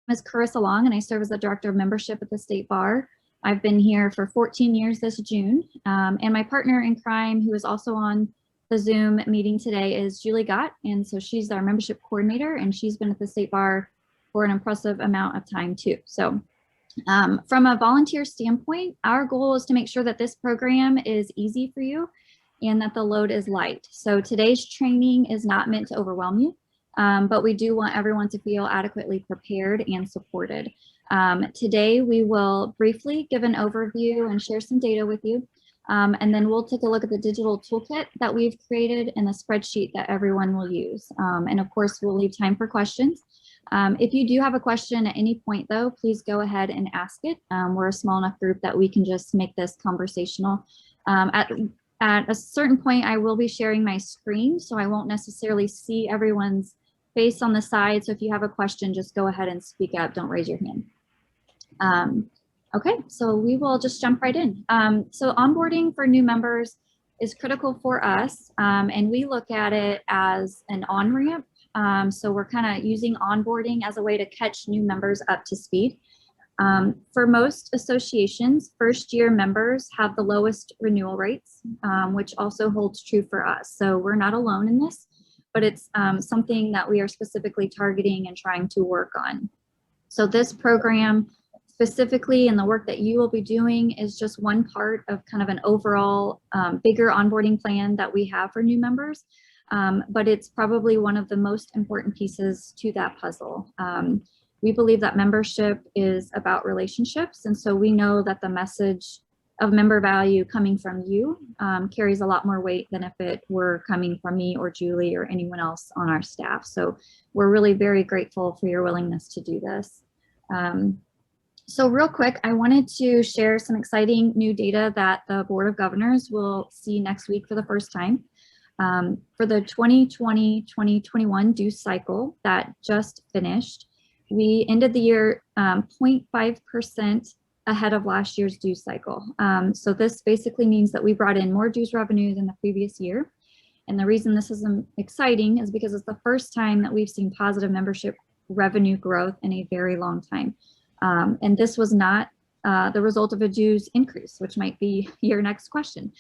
name is Carissa Long, and I serve as the Director of Membership at the State Bar. I've been here for 14 years this June, and my partner in crime, who is also on the Zoom meeting today, is Julie Gott, and so she's our membership coordinator, and she's been at the State Bar for an impressive amount of time too. So from a volunteer standpoint, our goal is to make sure that this program is easy for you and that the load is light. So today's training is not meant to overwhelm you. But we do want everyone to feel adequately prepared and supported. Today, we will briefly give an overview and share some data with you. And then we'll take a look at the digital toolkit that we've created and the spreadsheet that everyone will use. And of course, we'll leave time for questions. If you do have a question at any point, though, please go ahead and ask it. We're a small enough group that we can just make this conversational. At a certain point, I will be sharing my screen, so I won't necessarily see everyone's face on the side. So if you have a question, just go ahead and speak up. Don't raise your hand. Okay, so we will just jump right in. So onboarding for new members is critical for us, and we look at it as an on-ramp. So we're kind of using onboarding as a way to catch new members up to speed. For most associations, first-year members have the lowest renewal rates, which also holds true for us. So we're not alone in this, but it's something that we are specifically targeting and trying to work on. So this program specifically, and the work that you will be doing, is just one part of kind of an overall bigger onboarding plan that we have for new members. But it's probably one of the most important pieces to that puzzle. We believe that membership is about relationships, and so we know that the message of member value coming from you carries a lot more weight than if it were coming from me or Julie or anyone else on our staff. So we're really very grateful for your willingness to do this. So real quick, I wanted to share some exciting new data that the Board of Governors will see next week for the first time. For the 2020-2021 dues cycle that just finished, we ended the year 0.5% ahead of last year's dues cycle. So this basically means that we brought in more dues revenue than the previous year. And the reason this is exciting is because it's the first time that we've seen positive membership revenue growth in a very long time. And this was not the result of a dues increase, which might be your next question.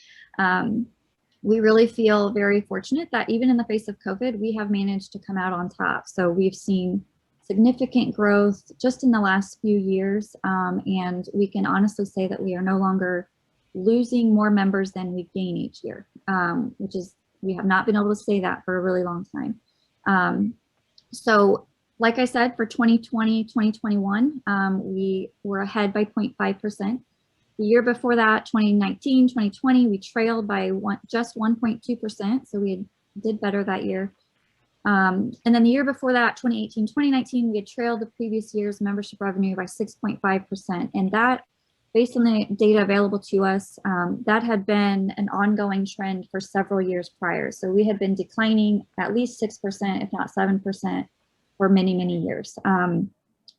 We really feel very fortunate that even in the face of COVID, we have managed to come out on top. So we've seen significant growth just in the last few years, and we can honestly say that we are no longer losing more members than we gain each year, which is, we have not been able to say that for a really long time. So like I said, for 2020, 2021, we were ahead by 0.5%. The year before that, 2019, 2020, we trailed by just 1.2%, so we did better that year. And then the year before that, 2018, 2019, we had trailed the previous year's membership revenue by 6.5%. And that, based on the data available to us, that had been an ongoing trend for several years prior. So we had been declining at least 6%, if not 7%, for many, many years.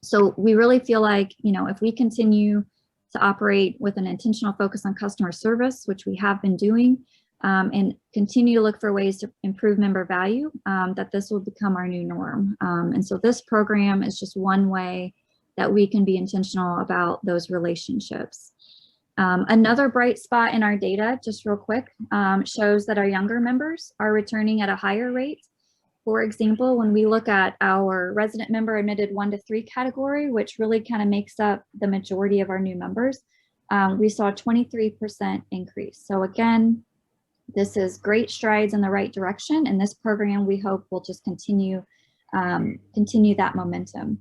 So we really feel like, you know, if we continue to operate with an intentional focus on customer service, which we have been doing, and continue to look for ways to improve member value, that this will become our new norm. And so this program is just one way that we can be intentional about those relationships. Another bright spot in our data, just real quick, shows that our younger members are returning at a higher rate. For example, when we look at our resident member admitted 1 to 3 category, which really kind of makes up the majority of our new members, we saw a 23% increase. So again, this is great strides in the right direction, and this program we hope will just continue that momentum.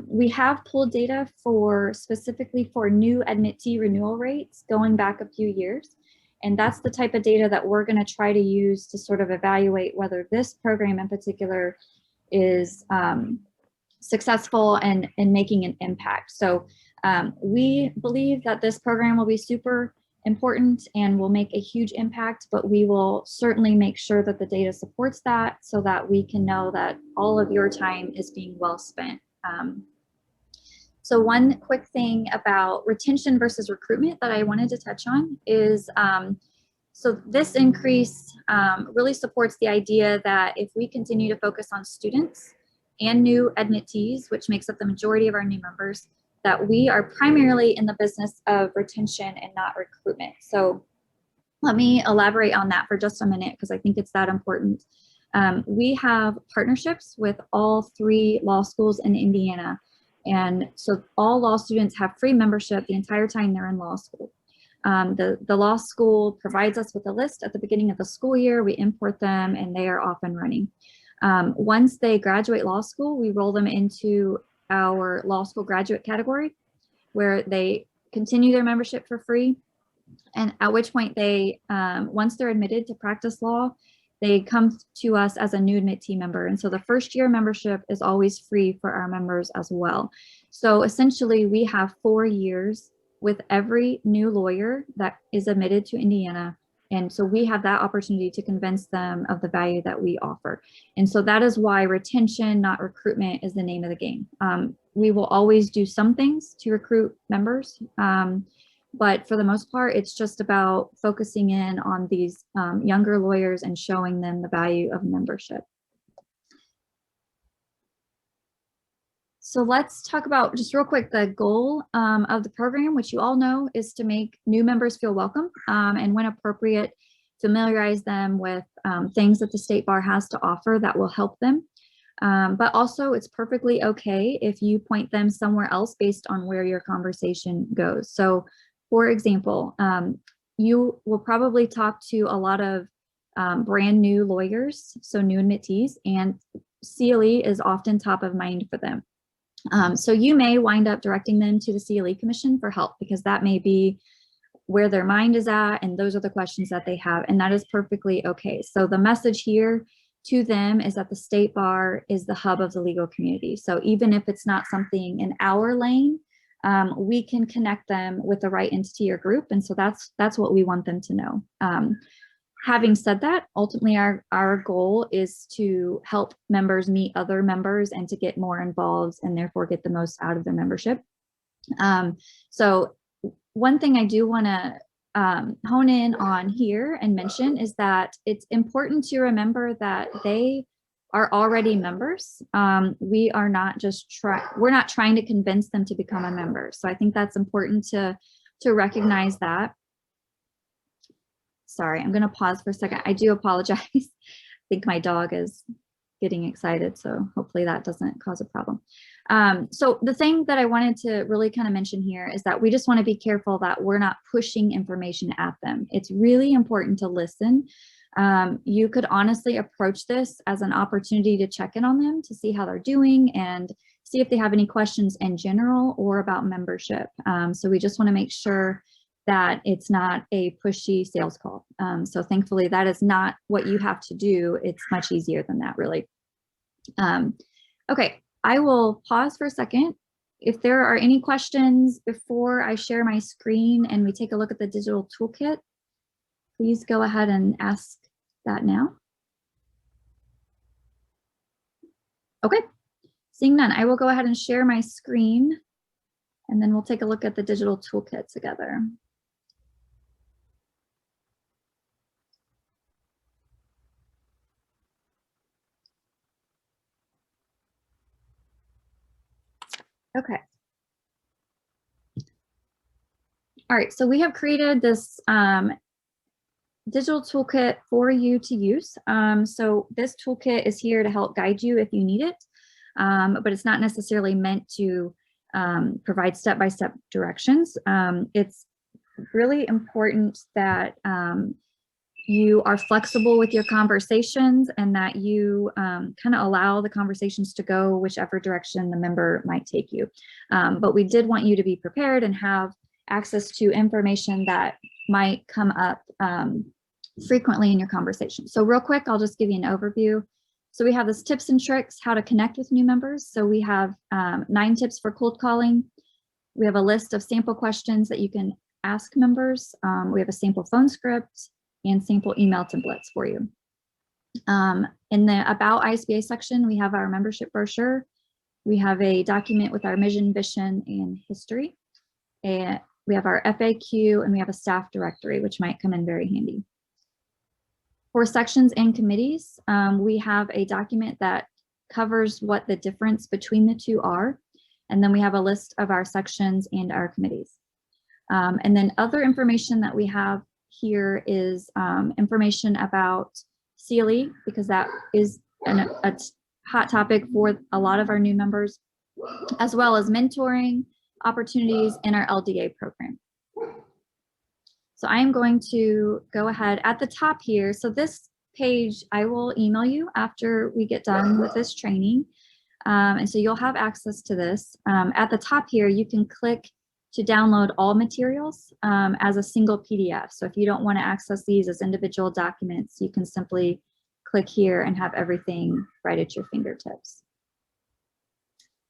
We have pulled data for specifically for new admittee renewal rates going back a few years, and that's the type of data that we're going to try to use to sort of evaluate whether this program in particular is successful and making an impact. So we believe that this program will be super important and will make a huge impact, but we will certainly make sure that the data supports that so that we can know that all of your time is being well spent. So one quick thing about retention versus recruitment that I wanted to touch on is, so this increase really supports the idea that if we continue to focus on students and new admittees, which makes up the majority of our new members, that we are primarily in the business of retention and not recruitment. So let me elaborate on that for just a minute because I think it's that important. We have partnerships with all 3 law schools in Indiana. And so all law students have free membership the entire time they're in law school. The law school provides us with a list at the beginning of the school year. We import them and they are off and running. Once they graduate law school, we roll them into our law school graduate category where they continue their membership for free. And at which point they, once they're admitted to practice law, they come to us as a new admittee member. And so the first year membership is always free for our members as well. So essentially we have 4 years with every new lawyer that is admitted to Indiana. And so we have that opportunity to convince them of the value that we offer. And so that is why retention, not recruitment, is the name of the game. We will always do some things to recruit members. But for the most part, it's just about focusing in on these younger lawyers and showing them the value of membership. So let's talk about just real quick the goal of the program, which you all know is to make new members feel welcome and when appropriate, familiarize them with things that the State Bar has to offer that will help them. But also it's perfectly okay if you point them somewhere else based on where your conversation goes. So for example, you will probably talk to a lot of brand new lawyers, so new admittees, and CLE is often top of mind for them. So you may wind up directing them to the CLE Commission for help because that may be where their mind is at and those are the questions that they have, and that is perfectly okay. So the message here to them is that the State Bar is the hub of the legal community. So even if it's not something in our lane, we can connect them with the right entity or group. And so that's what we want them to know. Having said that, ultimately our goal is to help members meet other members and to get more involved and therefore get the most out of their membership. So one thing I do want to hone in on here and mention is that it's important to remember that they are already members. We are not just we're not trying to convince them to become a member. So I think that's important to recognize that. Sorry, I'm going to pause for a second. I do apologize. I think my dog is getting excited, so hopefully that doesn't cause a problem. So the thing that I wanted to really kind of mention here is that we just want to be careful that we're not pushing information at them. It's really important to listen. You could honestly approach this as an opportunity to check in on them, to see how they're doing and see if they have any questions in general or about membership. So we just want to make sure that it's not a pushy sales call. So thankfully that is not what you have to do. It's much easier than that, really. Okay, I will pause for a second. If there are any questions before I share my screen and we take a look at the digital toolkit, please go ahead and ask that now. Okay, seeing none, I will go ahead and share my screen and then we'll take a look at the digital toolkit together. Okay. All right, so we have created this digital toolkit for you to use. So this toolkit is here to help guide you if you need it, but it's not necessarily meant to provide step-by-step directions. It's really important that you are flexible with your conversations and that you kind of allow the conversations to go whichever direction the member might take you. But we did want you to be prepared and have access to information that might come up frequently in your conversation. So real quick, I'll just give you an overview. So we have this tips and tricks, how to connect with new members. So we have 9 tips for cold calling. We have a list of sample questions that you can ask members. We have a sample phone script and sample email templates for you. In the About ISBA section, we have our membership brochure. We have a document with our mission, vision, and history. And we have our FAQ, and we have a staff directory, which might come in very handy. For sections and committees, we have a document that covers what the difference between the two are. And then we have a list of our sections and our committees. And then other information that we have here is information about CLE, because that is a hot topic for a lot of our new members, as well as mentoring opportunities in our LDA program. So I am going to go ahead at the top here. So this page, I will email you after we get done with this training. And so you'll have access to this. At the top here, you can click to download all materials as a single PDF. So if you don't want to access these as individual documents, you can simply click here and have everything right at your fingertips.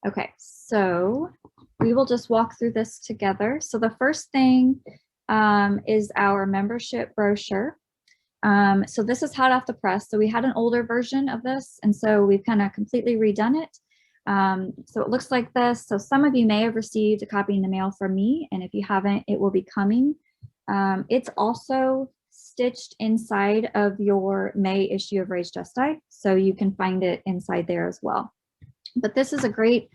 Okay, so we will just walk through this together. So the first thing is our membership brochure. So this is hot off the press. So we had an older version of this, and so we've kind of completely redone it. So it looks like this. So some of you may have received a copy in the mail from me, and if you haven't, it will be coming. It's also stitched inside of your May issue of Raise Just Die, so you can find it inside there as well. But this is a great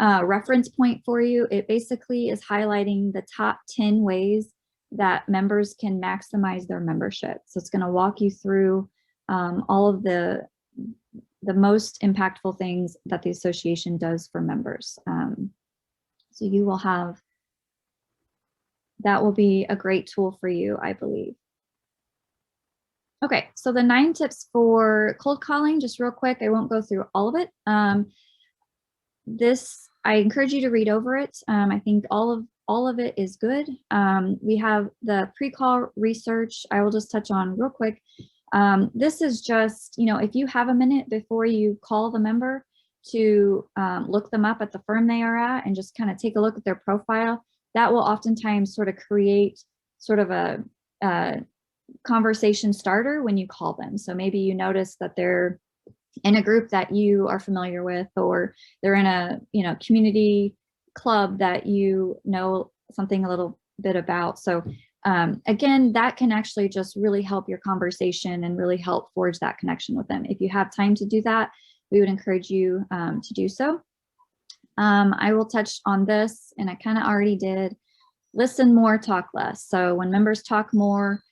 reference point for you. It basically is highlighting the top 10 ways that members can maximize their membership. So it's going to walk you through all of the most impactful things that the association does for members. So you will have, that will be a great tool for you, I believe. Okay, so the 9 tips for cold calling, just real quick, I won't go through all of it. I encourage you to read over it. I think all of it is good. We have the pre-call research. I will just touch on real quick. This is just, if you have a minute before you call the member to look them up at the firm they are at and just kind of take a look at their profile, that will oftentimes sort of create sort of a conversation starter when you call them. So maybe you notice that they're in a group that you are familiar with, or they're in a community club that you know something a little bit about. So again, that can actually just really help your conversation and really help forge that connection with them. If you have time to do that, we would encourage you to do so. I will touch on this, and I kind of already did. Listen more, talk less. So when members talk more,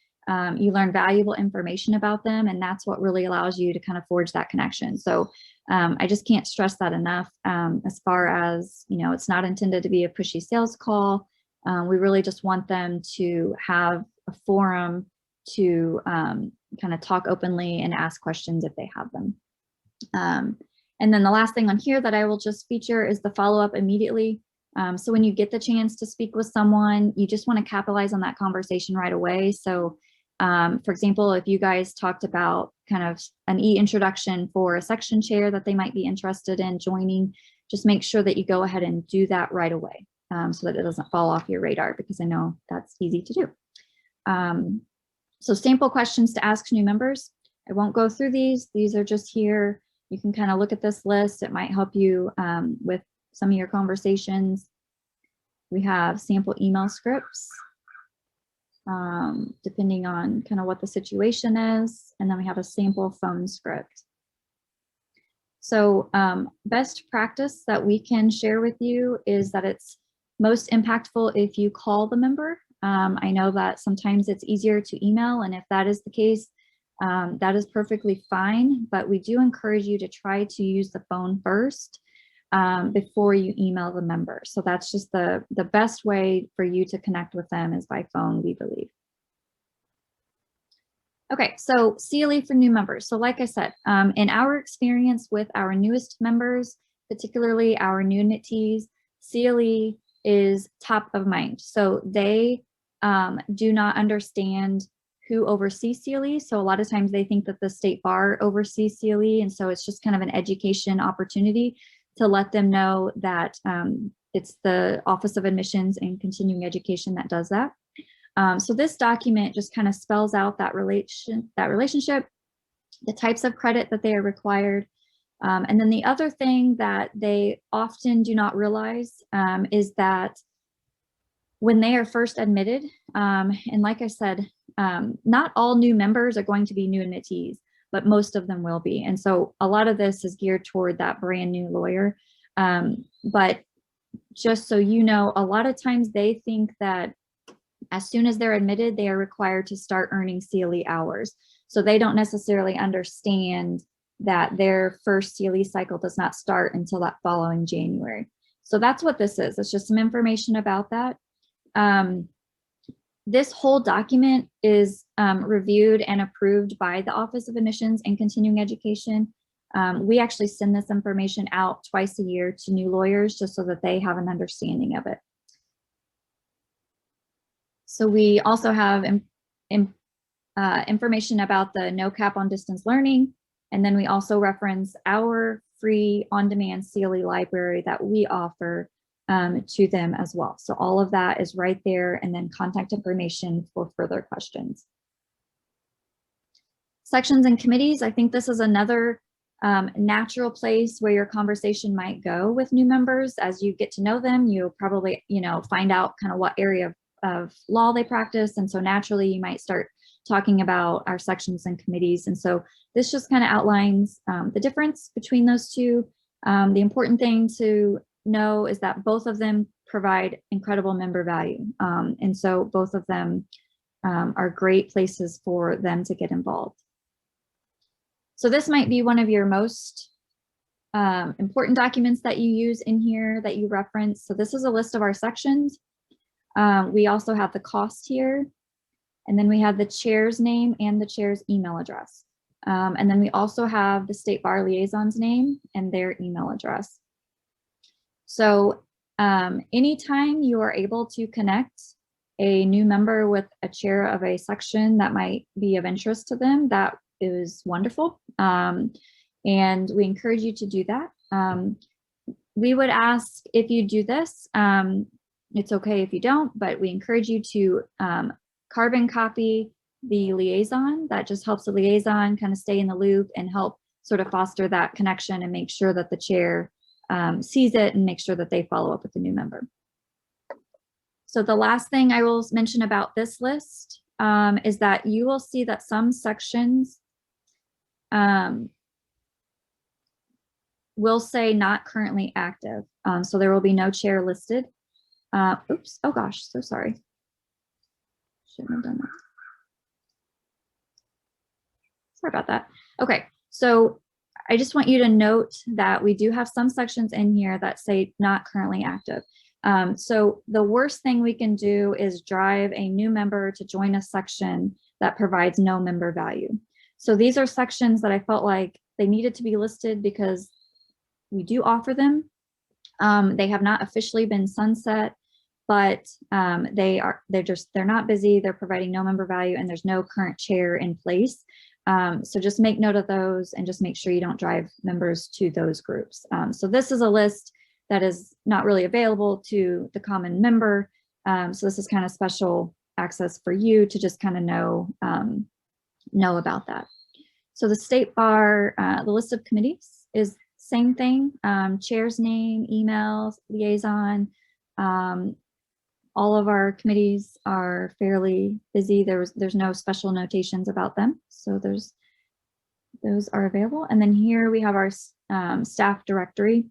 you learn valuable information about them, and that's what really allows you to kind of forge that connection. So I just can't stress that enough. As far as, it's not intended to be a pushy sales call. We really just want them to have a forum to kind of talk openly and ask questions if they have them. And then the last thing on here that I will just feature is the follow-up immediately. So when you get the chance to speak with someone, you just want to capitalize on that conversation right away. So for example, if you guys talked about kind of an e-introduction for a section chair that they might be interested in joining, just make sure that you go ahead and do that right away so that it doesn't fall off your radar, because I know that's easy to do. So sample questions to ask new members. I won't go through these. These are just here. You can kind of look at this list. It might help you with some of your conversations. We have sample email scripts. Depending on kind of what the situation is. And then we have a sample phone script. So best practice that we can share with you is that it's most impactful if you call the member. I know that sometimes it's easier to email, and if that is the case, that is perfectly fine, but we do encourage you to try to use the phone first before you email the member. So that's just the best way for you to connect with them is by phone, we believe. Okay, so CLE for new members. So like I said, in our experience with our newest members, particularly our new admittees, CLE is top of mind. So they do not understand who oversees CLE. So a lot of times they think that the state bar oversees CLE. And so it's just kind of an education opportunity to let them know that it's the Office of Admissions and Continuing Education that does that. So this document just kind of spells out that relationship, the types of credit that they are required. And then the other thing that they often do not realize is that when they are first admitted, and like I said, not all new members are going to be new admittees. but most of them will be. And so a lot of this is geared toward that brand new lawyer. But just so you know, a lot of times they think that as soon as they're admitted, they are required to start earning CLE hours. So they don't necessarily understand that their first CLE cycle does not start until that following January. So that's what this is. It's just some information about that. This whole document is reviewed and approved by the Office of Admissions and Continuing Education. We actually send this information out twice a year to new lawyers just so that they have an understanding of it. So we also have information about the no cap on distance learning. And then we also reference our free on-demand CLE library that we offer to them as well. So all of that is right there, and then contact information for further questions. Sections and committees, I think this is another natural place where your conversation might go with new members. As you get to know them, you'll probably, find out kind of what area of law they practice. And so naturally you might start talking about our sections and committees. And so this just kind of outlines the difference between those two. The important thing to know is that both of them provide incredible member value. And so both of them are great places for them to get involved. So this might be one of your most important documents that you use in here that you reference. So this is a list of our sections. We also have the cost here, and then we have the chair's name and the chair's email address. And then we also have the State Bar Liaison's name and their email address. So anytime you are able to connect a new member with a chair of a section that might be of interest to them, that is wonderful. And we encourage you to do that. We would ask if you do this, it's okay if you don't, but we encourage you to carbon copy the liaison. That just helps the liaison kind of stay in the loop and help sort of foster that connection and make sure that the chair sees it and make sure that they follow up with the new member. So the last thing I will mention about this list is that you will see that some sections will say not currently active. So there will be no chair listed. Oops, oh gosh, so sorry. Shouldn't have done that. Sorry about that. Okay, so I just want you to note that we do have some sections in here that say not currently active. So the worst thing we can do is drive a new member to join a section that provides no member value. So these are sections that I felt like they needed to be listed because we do offer them. They have not officially been sunset, but they're not busy. They're providing no member value, and there's no current chair in place. So just make note of those and just make sure you don't drive members to those groups. So this is a list that is not really available to the common member. So this is kind of special access for you to just kind of know about that. So the State Bar, the list of committees is same thing, chair's name, emails, liaison. All of our committees are fairly busy. There's no special notations about them. So those are available. And then here we have our staff directory.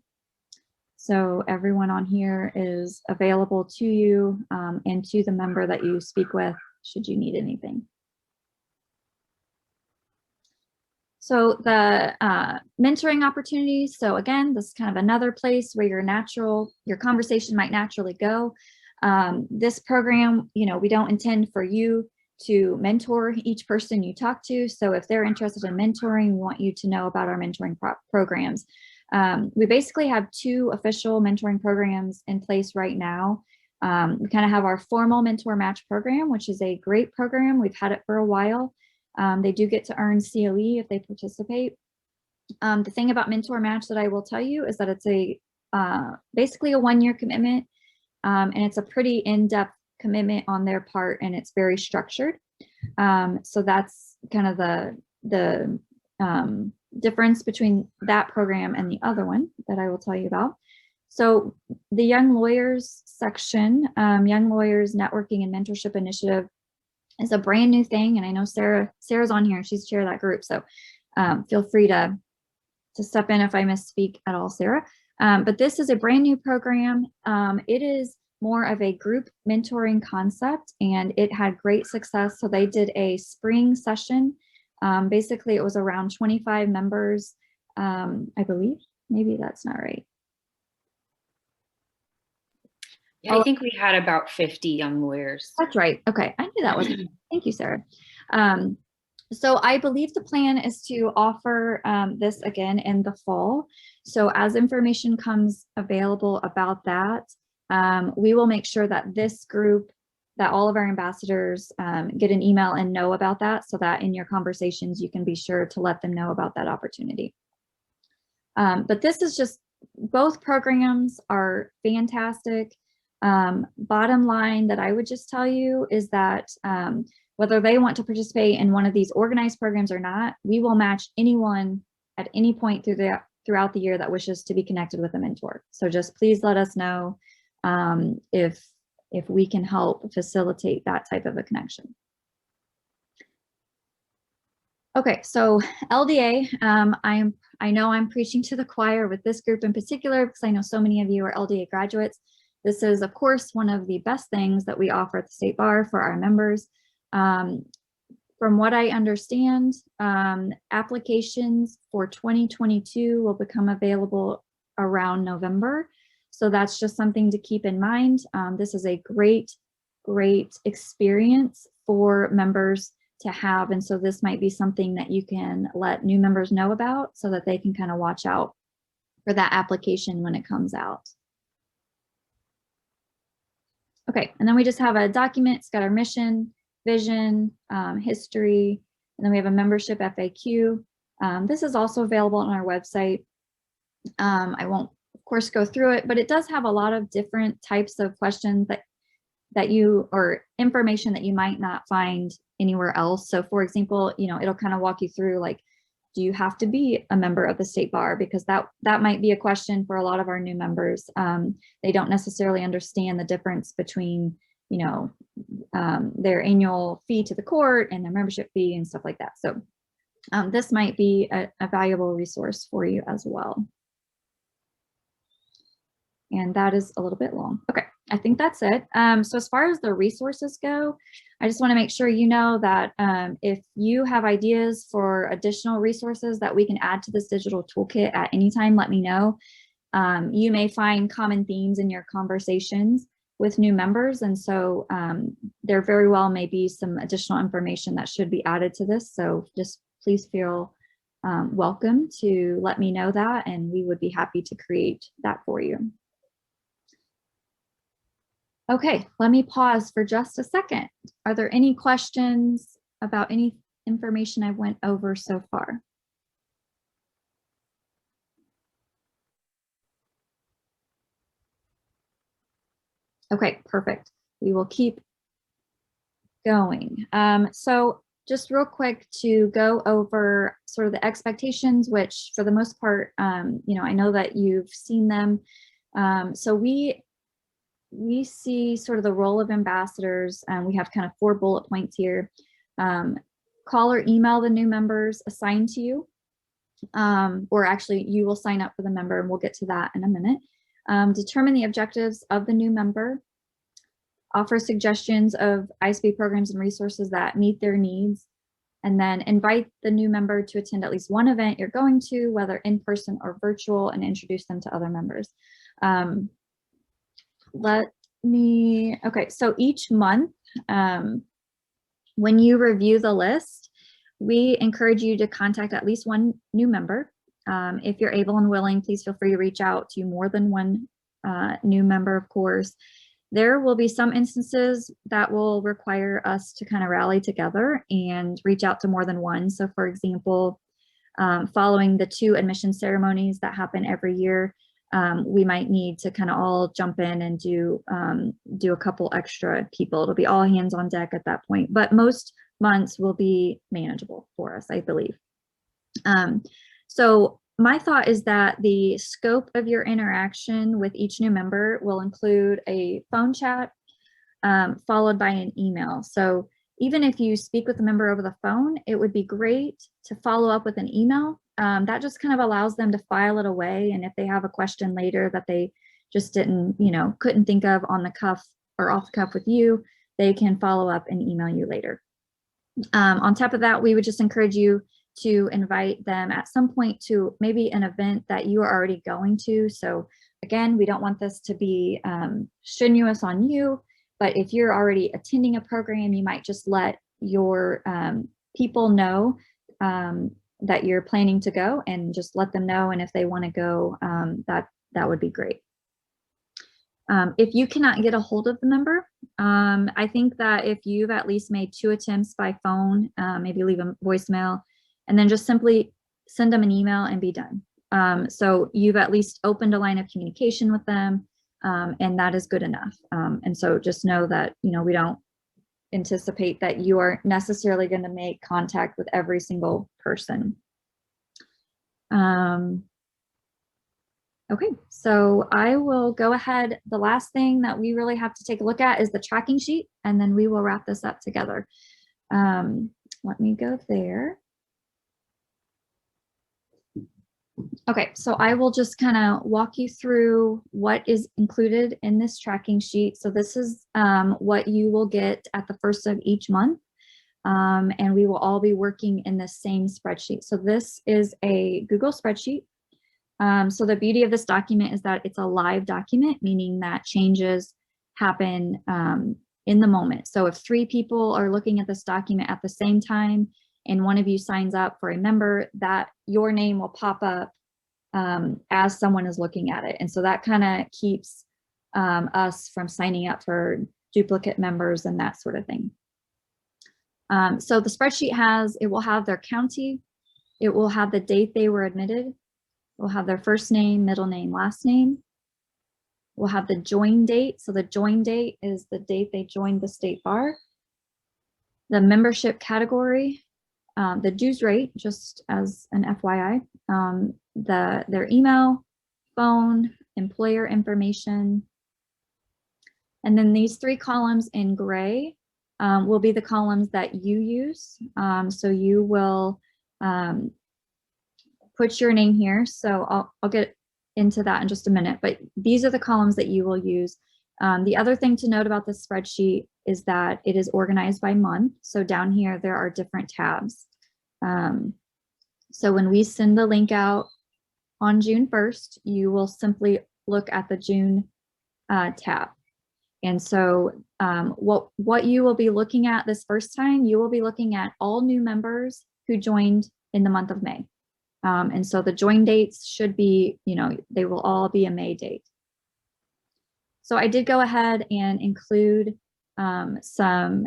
So everyone on here is available to you and to the member that you speak with should you need anything. So the mentoring opportunities. So again, this is kind of another place where your conversation might naturally go. This program, we don't intend for you to mentor each person you talk to. So if they're interested in mentoring, we want you to know about our mentoring programs. We basically have 2 official mentoring programs in place right now. We kind of have our formal mentor match program, which is a great program. We've had it for a while. They do get to earn CLE if they participate. The thing about mentor match that I will tell you is that it's basically a 1-year commitment. And it's a pretty in-depth commitment on their part, and it's very structured. So that's kind of the difference between that program and the other one that I will tell you about. So the Young Lawyers section, Young Lawyers Networking and Mentorship Initiative, is a brand new thing. And I know Sarah's on here and she's chair of that group. So feel free to step in if I misspeak at all, Sarah. But this is a brand new program. It is more of a group mentoring concept, and it had great success. So they did a spring session. Basically, it was around 25 members, I believe. Maybe that's not right. Yeah, I think we had about 50 young lawyers. That's right. Okay, I knew that was. Thank you, Sarah. So I believe the plan is to offer this again in the fall. So as information comes available about that, we will make sure that this group, that all of our ambassadors get an email and know about that, so that in your conversations, you can be sure to let them know about that opportunity. But this is just, both programs are fantastic. Bottom line that I would just tell you is that whether they want to participate in one of these organized programs or not, we will match anyone at any point throughout the year that wishes to be connected with a mentor. So just please let us know if we can help facilitate that type of a connection. Okay, so LDA, I know I'm preaching to the choir with this group in particular, because I know so many of you are LDA graduates. This is, of course, one of the best things that we offer at the State Bar for our members. From what I understand, applications for 2022 will become available around November. So that's just something to keep in mind. This is a great experience for members to have. And so this might be something that you can let new members know about, so that they can kind of watch out for that application when it comes out. Okay, and then we just have a document. It's got our mission, vision, history, and then we have a membership FAQ. This is also available on our website. I won't, of course, go through it, but it does have a lot of different types of questions that you, or information that you might not find anywhere else. So for example, it'll kind of walk you through, like, do you have to be a member of the State Bar? Because that might be a question for a lot of our new members. They don't necessarily understand the difference between, their annual fee to the court and their membership fee and stuff like that. So this might be a valuable resource for you as well. And that is a little bit long. Okay, I think that's it. So as far as the resources go, I just want to make sure you know that if you have ideas for additional resources that we can add to this digital toolkit at any time, let me know. You may find common themes in your conversations with new members. And so there very well may be some additional information that should be added to this. So just please feel welcome to let me know that, and we would be happy to create that for you. Okay, let me pause for just a second. Are there any questions about any information I went over so far? Okay, perfect. We will keep going. So just real quick to go over sort of the expectations, which for the most part, I know that you've seen them. So we see sort of the role of ambassadors, and we have kind of 4 bullet points here. Call or email the new members assigned to you, or actually you will sign up for the member, and we'll get to that in a minute. Determine the objectives of the new member. Offer suggestions of ISB programs and resources that meet their needs, and then invite the new member to attend at least one event you're going to, whether in person or virtual, and introduce them to other members. Okay, so each month, when you review the list, we encourage you to contact at least one new member. If you're able and willing, please feel free to reach out to more than one new member, of course. There will be some instances that will require us to kind of rally together and reach out to more than one. So for example, following the 2 admission ceremonies that happen every year, we might need to kind of all jump in and do a couple extra people. It'll be all hands on deck at that point, but most months will be manageable for us, I believe. So my thought is that the scope of your interaction with each new member will include a phone chat followed by an email. So even if you speak with a member over the phone, it would be great to follow up with an email. That just kind of allows them to file it away. And if they have a question later that they just didn't, couldn't think of on the cuff or off the cuff with you, they can follow up and email you later. On top of that, we would just encourage you to invite them at some point to maybe an event that you are already going to. So again, we don't want this to be strenuous on you, but if you're already attending a program, you might just let your people know that you're planning to go, and just let them know. And if they want to go, that would be great. If you cannot get a hold of the member, I think that if you've at least made 2 attempts by phone, maybe leave a voicemail, and then just simply send them an email and be done. So you've at least opened a line of communication with them, and that is good enough. And so just know that, we don't anticipate that you are necessarily going to make contact with every single person. Okay, so I will go ahead. The last thing that we really have to take a look at is the tracking sheet, and then we will wrap this up together. Let me go there. Okay, so I will just kind of walk you through what is included in this tracking sheet. So this is what you will get at the first of each month, and we will all be working in the same spreadsheet. So this is a Google spreadsheet. So the beauty of this document is that it's a live document, meaning that changes happen in the moment. So if 3 people are looking at this document at the same time, and one of you signs up for a member, that your name will pop up as someone is looking at it. And so that kind of keeps us from signing up for duplicate members and that sort of thing. So the spreadsheet it will have their county, it will have the date they were admitted, we'll have their first name, middle name, last name. We'll have the join date. So the join date is the date they joined the state bar. The membership category, the dues rate, just as an FYI, their email, phone, employer information. And then these 3 columns in gray will be the columns that you use. So you will put your name here. So I'll get into that in just a minute, but these are the columns that you will use. The other thing to note about this spreadsheet is that it is organized by month. So down here, there are different tabs. So when we send the link out on June 1st, you will simply look at the June tab. And so what you will be looking at this first time, you will be looking at all new members who joined in the month of May. And so the join dates should be, they will all be a May date. So I did go ahead and include some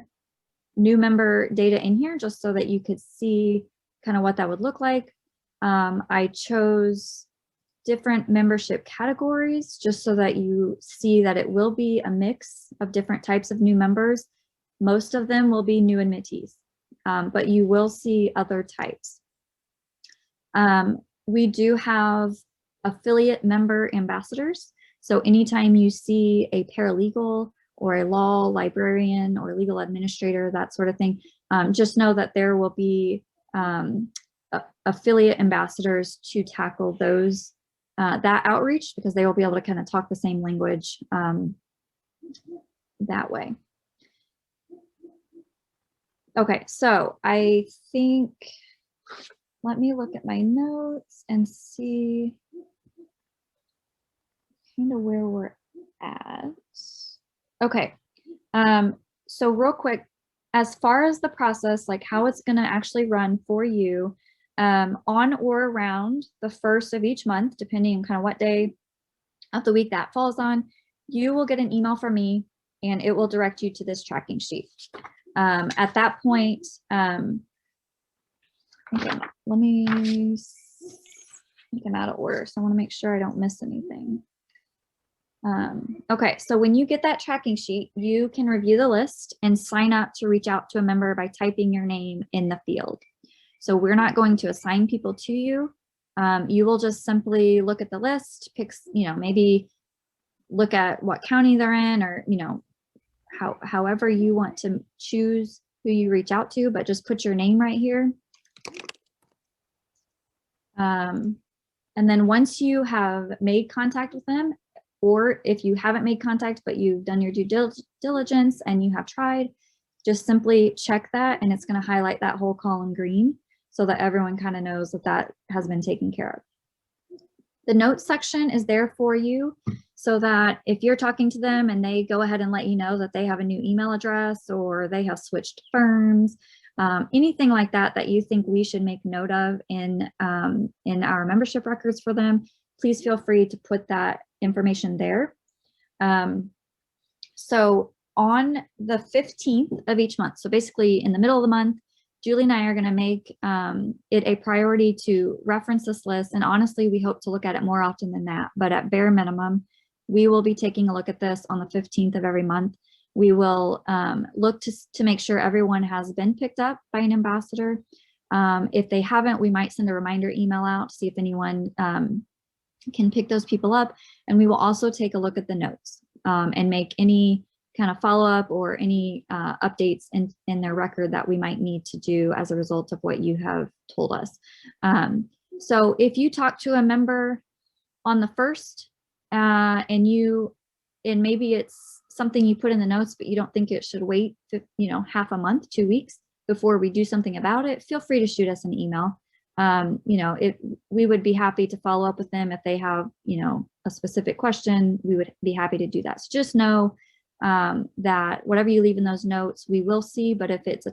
new member data in here just so that you could see kind of what that would look like. I chose different membership categories just so that you see that it will be a mix of different types of new members. Most of them will be new admittees, but you will see other types. We do have affiliate member ambassadors. So anytime you see a paralegal or a law librarian or legal administrator, that sort of thing, just know that there will be affiliate ambassadors to tackle those that outreach, because they will be able to kind of talk the same language that way. Okay, so I think, let me look at my notes and see kind of where we're at. Okay, so real quick, as far as the process, like how it's going to actually run for you, on or around the 1st of each month, depending on kind of what day of the week that falls on, you will get an email from me and it will direct you to this tracking sheet. At that point, okay, let me, I think I'm out of order, so I want to make sure I don't miss anything. Okay, so when you get that tracking sheet, you can review the list and sign up to reach out to a member by typing your name in the field. So we're not going to assign people to you. You will just simply look at the list, pick, maybe look at what county they're in, or, however you want to choose who you reach out to, but just put your name right here. And then once you have made contact with them, or if you haven't made contact, but you've done your due diligence and you have tried, just simply check that, and it's going to highlight that whole column green so that everyone kind of knows that that has been taken care of. The notes section is there for you so that if you're talking to them and they go ahead and let you know that they have a new email address or they have switched firms, anything like that that you think we should make note of in our membership records for them, please feel free to put that information there. So on the 15th of each month, so basically in the middle of the month, Julie and I are going to make it a priority to reference this list. And honestly, we hope to look at it more often than that. But at bare minimum, we will be taking a look at this on the 15th of every month. We will look to make sure everyone has been picked up by an ambassador. If they haven't, we might send a reminder email out to see if anyone can pick those people up. And we will also take a look at the notes and make any kind of follow-up or any updates in their record that we might need to do as a result of what you have told us. So if you talk to a member on the 1st and maybe it's something you put in the notes, but you don't think it should wait, half a month, 2 weeks before we do something about it, feel free to shoot us an email. We would be happy to follow up with them if they have, a specific question. We would be happy to do that. So just know that whatever you leave in those notes, we will see. But if it's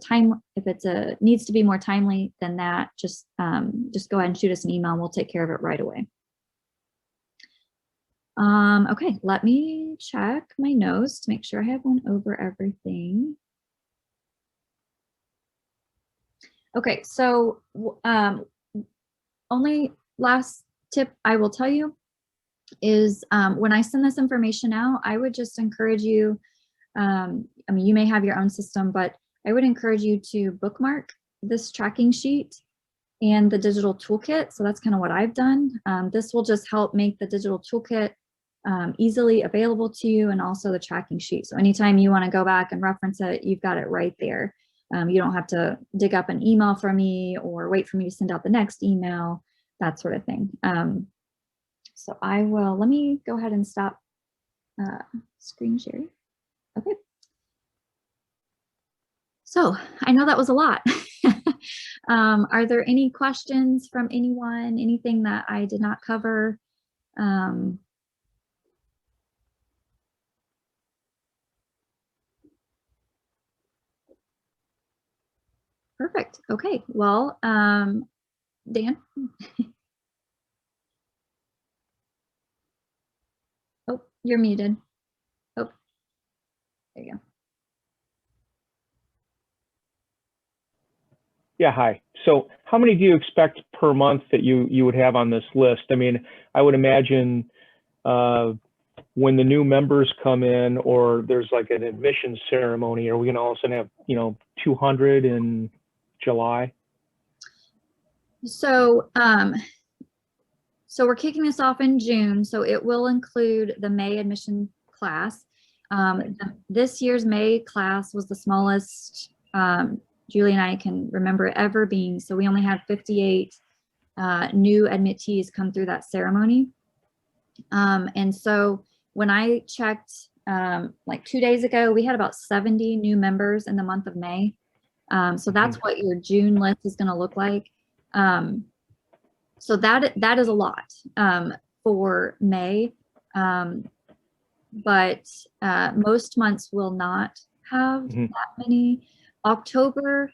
needs to be more timely than that, just go ahead and shoot us an email and we'll take care of it right away. Okay, let me check my notes to make sure I have one over everything. Okay, so only last tip I will tell you is when I send this information out, I would just encourage you, you may have your own system, but I would encourage you to bookmark this tracking sheet and the digital toolkit. So that's kind of what I've done. This will just help make the digital toolkit easily available to you, and also the tracking sheet. So anytime you want to go back and reference it, you've got it right there. You don't have to dig up an email from me or wait for me to send out the next email, that sort of thing. So let me go ahead and stop screen sharing. Okay. So I know that was a lot. Are there any questions from anyone? Anything that I did not cover? Perfect. Okay. Well, Dan. Oh, you're muted. Oh, there you go. Yeah, hi. So how many do you expect per month that you would have on this list? I mean, I would imagine when the new members come in, or there's like an admission ceremony, are we gonna also have, 200 in July? So, so we're kicking this off in June, so it will include the May admission class. This year's May class was the smallest Julie and I can remember ever being. So we only had 58 new admittees come through that ceremony. And so when I checked like 2 days ago, we had about 70 new members in the month of May. So that's what your June list is going to look like. So that is a lot for May, but most months will not have that many. October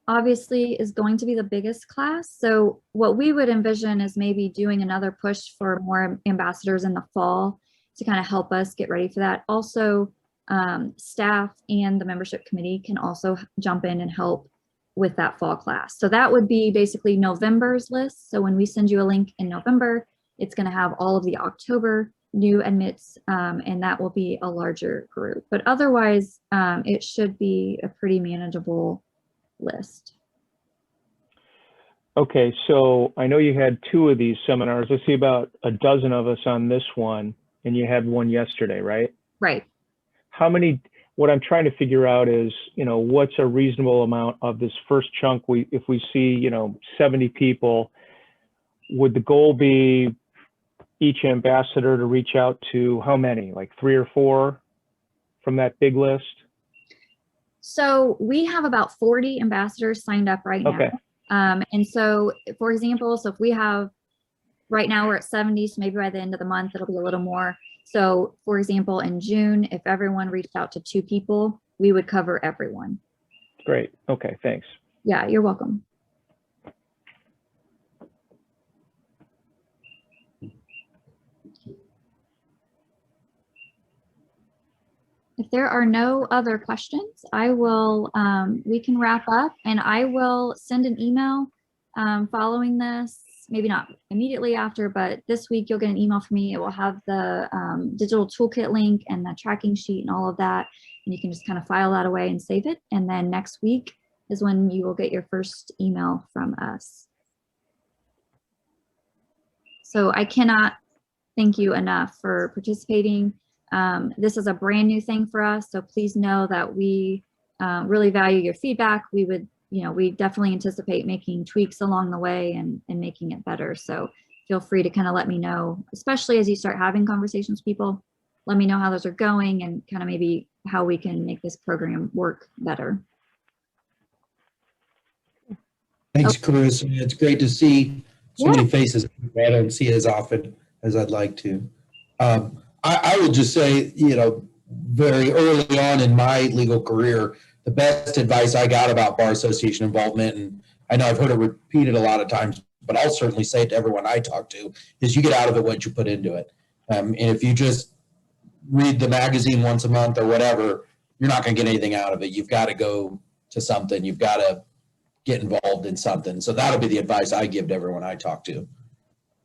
obviously is going to be the biggest class. So what we would envision is maybe doing another push for more ambassadors in the fall to kind of help us get ready for that. Also, staff and the membership committee can also jump in and help with that fall class. So that would be basically November's list. So when we send you a link in November, it's going to have all of the October new admits, and that will be a larger group. But otherwise, it should be a pretty manageable list. Okay, so I know you had 2 of these seminars. I see about a dozen of us on this one, and you had one yesterday, right? Right. How many what I'm trying to figure out is, what's a reasonable amount of this first chunk? If we see, 70 people, would the goal be each ambassador to reach out to how many, like 3 or 4 from that big list? So we have about 40 ambassadors signed up right now. Okay. And so, for example, so if we have, right now we're at 70, so maybe by the end of the month, it'll be a little more. So for example, in June, if everyone reached out to 2 people, we would cover everyone. Great. Okay, thanks. Yeah, you're welcome. If there are no other questions, I will, we can wrap up, and I will send an email following this, maybe not immediately after, but this week you'll get an email from me. It will have the digital toolkit link and the tracking sheet and all of that. And you can just kind of file that away and save it. And then next week is when you will get your first email from us. So I cannot thank you enough for participating. This is a brand new thing for us, so please know that we really value your feedback. We would, we definitely anticipate making tweaks along the way and making it better. So feel free to kind of let me know, especially as you start having conversations with people, let me know how those are going and kind of maybe how we can make this program work better. Thanks, Chris. It's great to see so many faces I don't see as often as I'd like to. I will just say, very early on in my legal career, the best advice I got about bar association involvement, and I know I've heard it repeated a lot of times, but I'll certainly say it to everyone I talk to, is you get out of it what you put into it. And if you just read the magazine once a month or whatever, you're not going to get anything out of it. You've got to go to something. You've got to get involved in something. So that'll be the advice I give to everyone I talk to.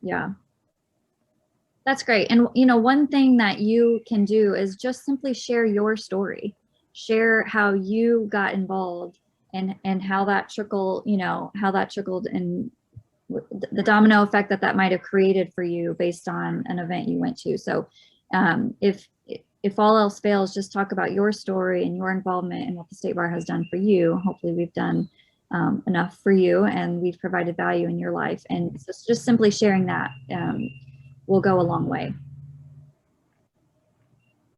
Yeah. That's great. And, one thing that you can do is just simply share your story, share how you got involved and how that trickled and the domino effect that might have created for you based on an event you went to. So if all else fails, just talk about your story and your involvement and what the State Bar has done for you. Hopefully we've done enough for you and we've provided value in your life. And so just simply sharing that will go a long way.